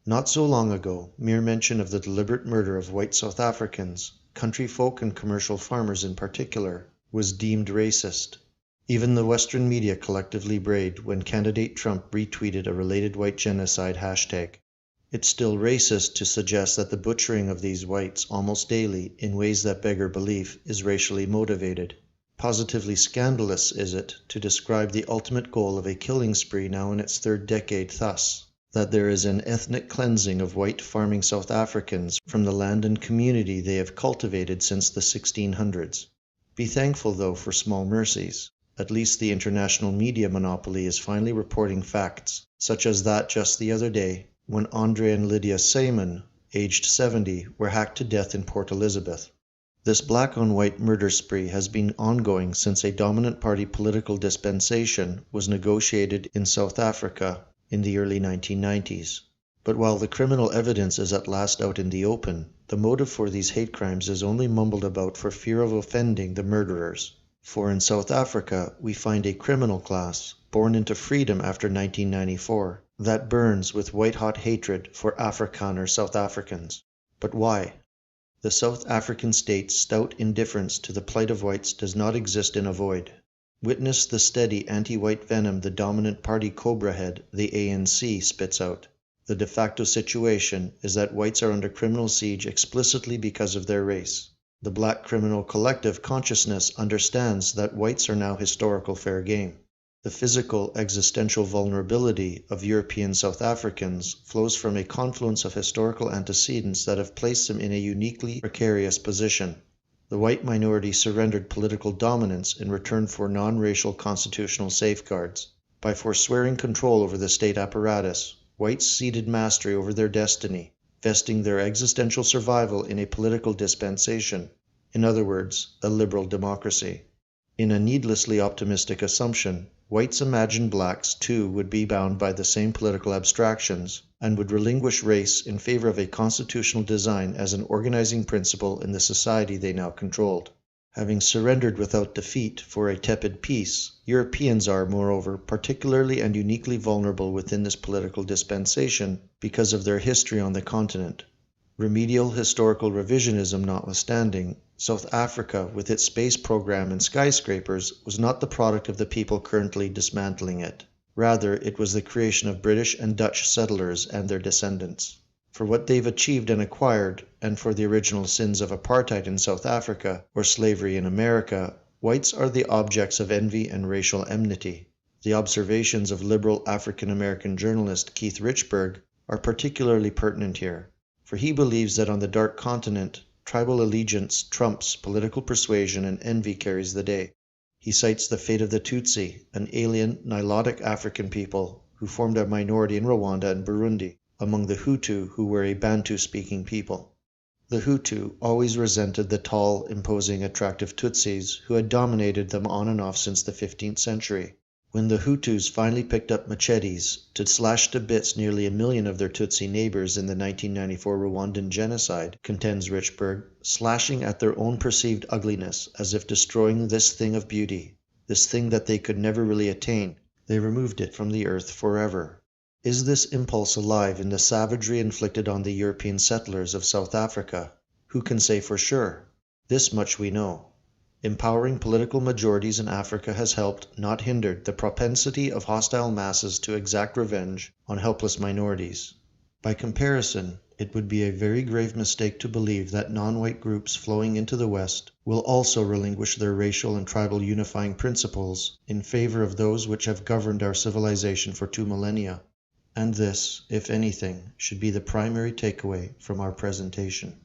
Not so long ago, mere mention of the deliberate murder of white South Africans, country folk and commercial farmers in particular, was deemed racist. Even the Western media collectively brayed when candidate Trump retweeted a related white genocide hashtag. It's still racist to suggest that the butchering of these whites almost daily, in ways that beggar belief, is racially motivated. Positively scandalous is it to describe the ultimate goal of a killing spree now in its third decade thus: that there is an ethnic cleansing of white farming South Africans from the land and community they have cultivated since the 1600s. Be thankful, though, for small mercies. At least the international media monopoly is finally reporting facts, such as that just the other day, when Andre and Lydia Simon, aged 70, were hacked to death in Port Elizabeth. This black-on-white murder spree has been ongoing since a dominant party political dispensation was negotiated in South Africa in the early 1990s. But while the criminal evidence is at last out in the open, the motive for these hate crimes is only mumbled about for fear of offending the murderers. For in South Africa, we find a criminal class, born into freedom after 1994, that burns with white-hot hatred for Afrikaner South Africans. But why? The South African state's stout indifference to the plight of whites does not exist in a void. Witness the steady anti-white venom the dominant party Cobra head, the ANC, spits out. The de facto situation is that whites are under criminal siege explicitly because of their race. The black criminal collective consciousness understands that whites are now historical fair game. The physical existential vulnerability of European South Africans flows from a confluence of historical antecedents that have placed them in a uniquely precarious position. The white minority surrendered political dominance in return for non-racial constitutional safeguards. By forswearing control over the state apparatus, whites ceded mastery over their destiny, vesting their existential survival in a political dispensation, in other words, a liberal democracy. In a needlessly optimistic assumption, whites imagined blacks too would be bound by the same political abstractions, and would relinquish race in favor of a constitutional design as an organizing principle in the society they now controlled. Having surrendered without defeat for a tepid peace, Europeans are, moreover, particularly and uniquely vulnerable within this political dispensation because of their history on the continent. Remedial historical revisionism notwithstanding, South Africa, with its space program and skyscrapers, was not the product of the people currently dismantling it. Rather, it was the creation of British and Dutch settlers and their descendants. For what they've achieved and acquired, and for the original sins of apartheid in South Africa or slavery in America, whites are the objects of envy and racial enmity. The observations of liberal African-American journalist Keith Richburg are particularly pertinent here, for he believes that on the Dark Continent, tribal allegiance trumps political persuasion and envy carries the day. He cites the fate of the Tutsi, an alien, Nilotic African people who formed a minority in Rwanda and Burundi, among the Hutu, who were a Bantu-speaking people. The Hutu always resented the tall, imposing, attractive Tutsis who had dominated them on and off since the 15th century. When the Hutus finally picked up machetes to slash to bits nearly 1 million of their Tutsi neighbors in the 1994 Rwandan genocide, contends Richburg, slashing at their own perceived ugliness as if destroying this thing of beauty, this thing that they could never really attain, they removed it from the earth forever. Is this impulse alive in the savagery inflicted on the European settlers of South Africa? Who can say for sure? This much we know. Empowering political majorities in Africa has helped, not hindered, the propensity of hostile masses to exact revenge on helpless minorities. By comparison, it would be a very grave mistake to believe that non-white groups flowing into the West will also relinquish their racial and tribal unifying principles in favor of those which have governed our civilization for 2 millennia. And this, if anything, should be the primary takeaway from our presentation.